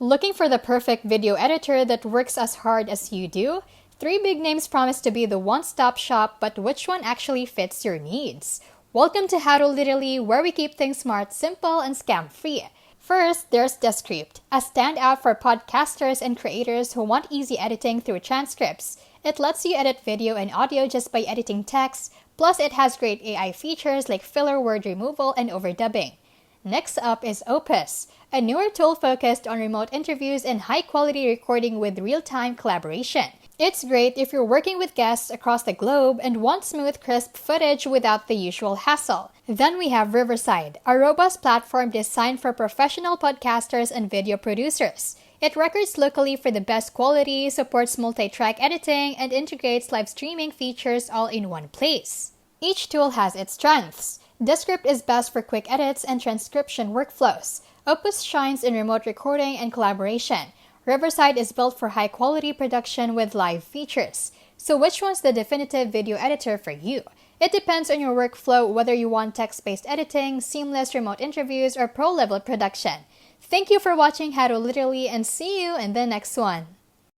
Looking for the perfect video editor that works as hard as you do? Three big names promise to be the one-stop shop, but which one actually fits your needs? Welcome to How to Literally, where we keep things smart, simple, and scam-free. First, there's Descript, a standout for podcasters and creators who want easy editing through transcripts. It lets you edit video and audio just by editing text, plus it has great AI features like filler word removal and overdubbing. Next up is Opus, a newer tool focused on remote interviews and high-quality recording with real-time collaboration. It's great if you're working with guests across the globe and want smooth, crisp footage without the usual hassle. Then we have Riverside, a robust platform designed for professional podcasters and video producers. It records locally for the best quality, supports multi-track editing, and integrates live streaming features all in one place. Each tool has its strengths. Descript is best for quick edits and transcription workflows. Opus shines in remote recording and collaboration. Riverside is built for high-quality production with live features. So which one's the definitive video editor for you? It depends on your workflow, whether you want text-based editing, seamless remote interviews, or pro-level production. Thank you for watching How to Literally, and see you in the next one.